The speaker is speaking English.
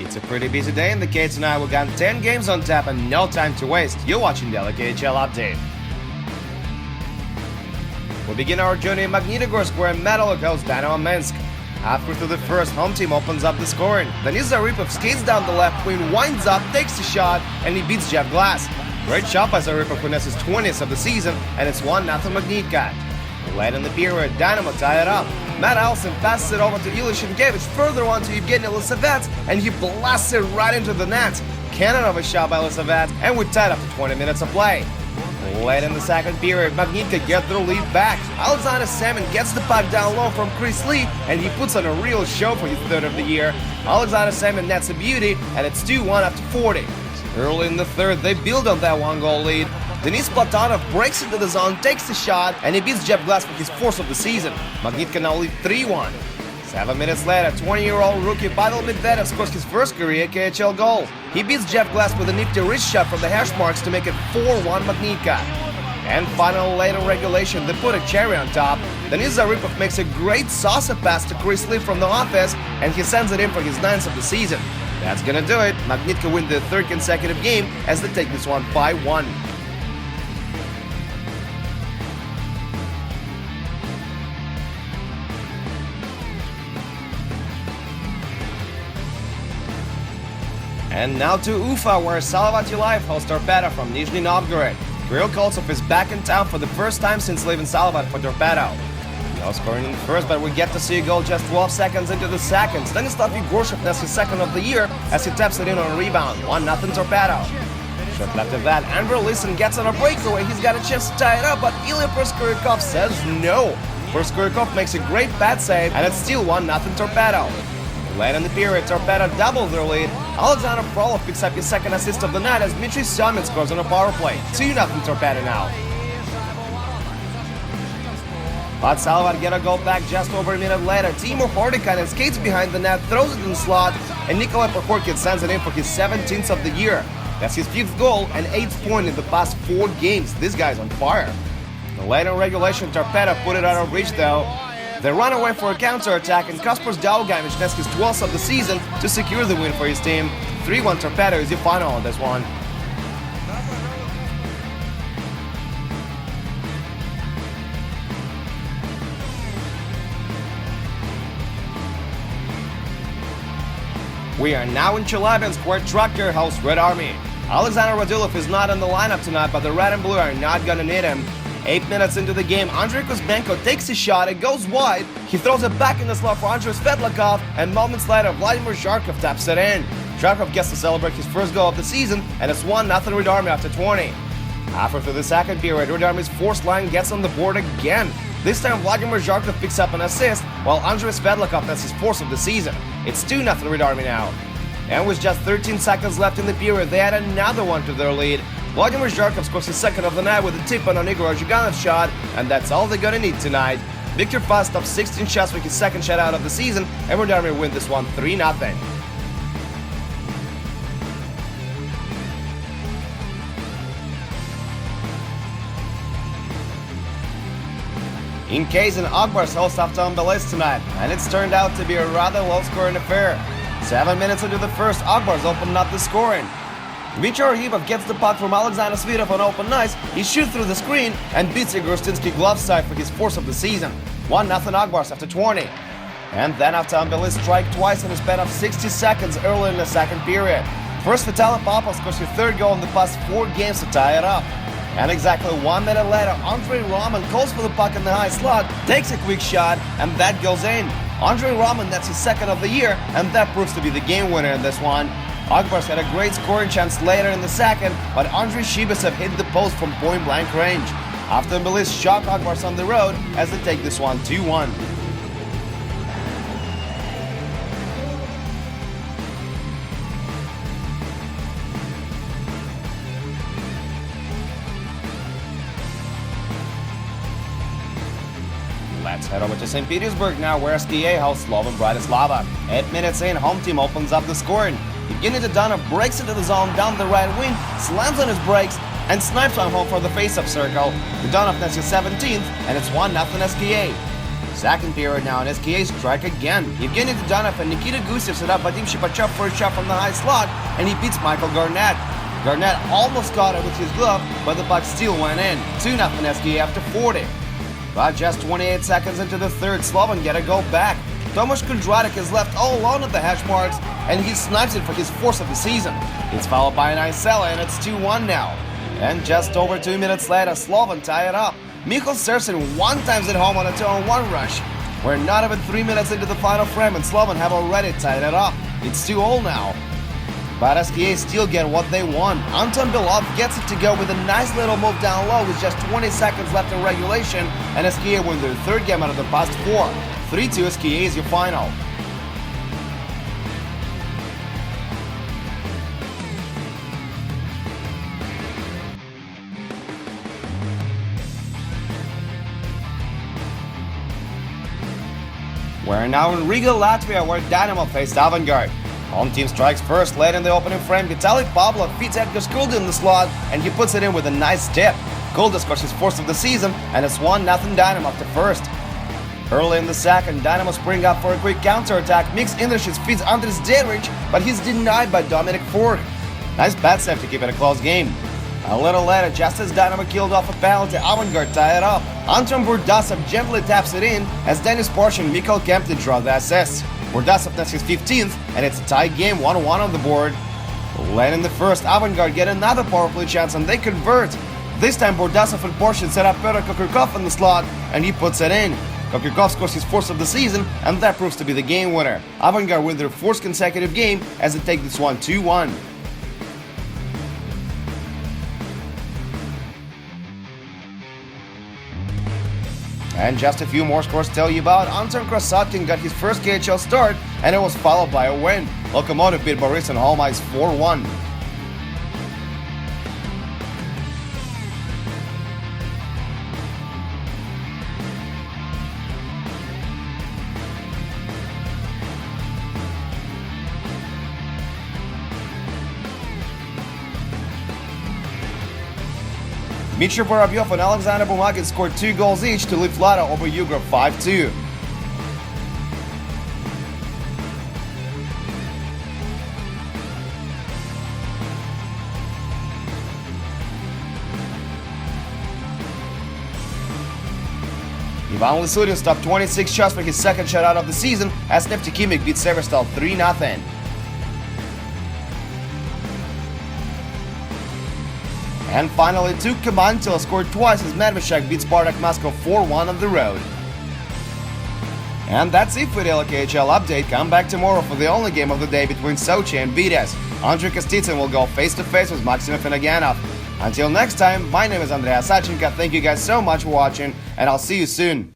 It's a pretty busy day in the K tonight. We got 10 games on tap and no time to waste. You're watching the KHL update. We begin our journey in Magnitogorsk, where Metalurg hosts Dynamo Minsk. Halfway through the first, home team opens up the scoring. Then Zaripov skates down the left wing, winds up, takes a shot, and he beats Jeff Glass. Great shot by Zaripov, who nets his 20th of the season, and it's 1-0 Magnitka. Late in the period, Dynamo tie it up. Matt Alson passes it over to Ilya Shinkevich, further on to Evgeny Lisavets, and he blasts it right into the net. Cannon of a shot by Lisavets, and we're tied up to 20 minutes of play. Late in the second period, Magnitka gets their lead back. Alexander Semin gets the puck down low from Chris Lee, and he puts on a real show for his third of the year. Alexander Semin nets a beauty, and it's 2-1 after 40. Early in the third, they build on that one-goal lead. Denis Platonov breaks into the zone, takes the shot, and he beats Jeff Glass with his fourth of the season. Magnitka now lead 3-1. 7 minutes later, 20-year-old rookie Pavel Medvedev scores his first career KHL goal. He beats Jeff Glass with a nifty wrist shot from the hash marks to make it 4-1 Magnitka. And finally, late in regulation, they put a cherry on top. Denis Zaripov makes a great saucer pass to Chris Lee from the office, and he sends it in for his 9th of the season. That's gonna do it. Magnitka win their third consecutive game as they take this one 5-1. And now to Ufa, where Salavat Yulayev hosts Torpedo from Nizhny Novgorod. Kirill Koltsov is back in town for the first time since leaving Salavat for Torpedo. No scoring in the first, but we get to see a goal just 12 seconds into the second. Stanislav Yegorshchev nets his second of the year as he taps it in on a rebound. 1-0 Torpedo. Short left of that, Andrew Listen gets on a breakaway. He's got a chance to tie it up, but Ilya Proskoryakov says no. Proskoryakov makes a great pad save, and it's still 1-0 Torpedo. Late in the period, Torpedo doubles their lead. Alexander Frolov picks up his second assist of the night as Dmitry Semyon scores on a power play. 2-0 Torpedo now. But Salavat get a goal back just over a minute later. Timur Hordikainen skates behind the net, throws it in the slot, and Nikolai Prokhorkin sends it in for his 17th of the year. That's his 5th goal and 8th point in the past 4 games. This guy's on fire. Late in regulation, Torpedo put it out of reach though. They run away for a counter-attack, and Kaspar Daugamich nets his 12th of the season to secure the win for his team. 3-1 Torpedo is the final on this one. We are now in Chelyabinsk, where Tractor hosts Red Army. Alexander Radulov is not in the lineup tonight, but the Red and Blue are not gonna need him. 8 minutes into the game, Andrei Kuzmenko takes a shot, it goes wide, he throws it back in the slot for Andrei Svedlakov, and moments later, Vladimir Zharkov taps it in. Zharkov gets to celebrate his first goal of the season, and it's 1-0 Red Army after 20. Halfway through the second period, Red Army's fourth line gets on the board again. This time, Vladimir Zharkov picks up an assist, while Andrei Svedlakov nets his 4th of the season. It's 2-0 Red Army now. And with just 13 seconds left in the period, they add another one to their lead. Vladimir Zharkov scores his second of the night with a tip on Igor Zhiganov's shot, and that's all they're gonna need tonight. Viktor Fastov 16 shots for his second shutout of the season, and Red Army win this one 3-0. In Kazan, Akbars hosts Avtom Belis tonight, and it's turned out to be a rather low-scoring affair. 7 minutes into the first, Akbars opened up the scoring. Vichar Arhipov gets the puck from Alexander Svirov on open ice, he shoots through the screen and beats Igor Stinsky glove side for his 4th of the season. 1-0 Akbars after 20. And then Avtom Belis strike twice in a span of 60 seconds early in the second period. First, Vitaly Popov scores his 3rd goal in the past 4 games to tie it up. And exactly 1 minute later, Andrei Roman calls for the puck in the high slot, takes a quick shot, and that goes in. Andrei Roman nets his 2nd of the year, and that proves to be the game winner in this one. Akbars had a great scoring chance later in the second, but Andrei Shibasev hit the post from point-blank range. Avtom Belis shock Akbars on the road as they take this one 2-1. Let's head over to St. Petersburg now, where SKA hosts Slovan Bratislava. 8 minutes in, home team opens up the scoring. Evgeny Dodonov breaks into the zone down the right wing, slams on his brakes, and snipes one home for the face-up circle. Dodonov nets his 17th, and it's 1-0 SKA. Second period now, and SKA strike again. Evgeny Dudanov and Nikita Gusev set up Vadim Shipachyov for a shot from the high slot, and he beats Michael Garnett. Garnett almost caught it with his glove, but the puck still went in. 2-0 SKA after 40. But just 28 seconds into the third, Slovan get a goal back. Tomasz Kondratik is left all alone at the hash marks, and he snipes it for his fourth of the season. It's followed by an Isella, and it's 2-1 now. And just over 2 minutes later, Slovan tie it up. Michal Sersin one times at home on a 2-on-1 rush. We're not even 3 minutes into the final frame, and Slovan have already tied it up. It's 2-2 now. But SKA still get what they want. Anton Belov gets it to go with a nice little move down low with just 20 seconds left in regulation, and SKA win their third game out of the past 4. 3-2 SKA is your final. We're now in Riga, Latvia, where Dynamo faced Avangard. Home team strikes first late in the opening frame. Vitaly Pavlov feeds Edgar Skulda in the slot, and he puts it in with a nice tip. Skulda scores his fourth of the season, and it's 1-0 Dynamo after first. Early in the second, Dynamo spring up for a quick counter-attack. Mix Indrishis feeds Andris Derich, but he's denied by Dominic Fork. Nice bat save to keep it a close game. A little later, just as Dynamo killed off a penalty, Avangard tie it up. Anton Burdasov gently taps it in as Denis Porsche and Mikhail Kempny draw the assists. Burdasov nets his 15th, and it's a tie game, 1-1 on the board. Late in the first, Avangard get another power play chance, and they convert. This time, Burdasov and Porsche set up Pyotr Kokurkov in the slot, and he puts it in. Kokurkov scores his fourth of the season, and that proves to be the game winner. Avangard win their fourth consecutive game as they take this one 2-1. And just a few more scores to tell you about. Anton Krasotkin got his first KHL start, and it was followed by a win. Lokomotiv beat Boris on home ice 4-1. Dmitry Vorobyov and Alexander Bumagin scored 2 goals each to lift Lada over Yugrov 5-2. Ivan Lisurin stopped 26 shots for his second shutout of the season as Neftikimik beat Severstal 3-0. And finally, Tuk Kamantila scored twice as Medveshek beat Spartak Moscow 4-1 on the road. And that's it for the KHL update. Come back tomorrow for the only game of the day between Sochi and Vitesse. Andrei Kostitsyn will go face-to-face with Maxim Afinogenov. Until next time, my name is Andrea Sachenko. Thank you guys so much for watching, and I'll see you soon.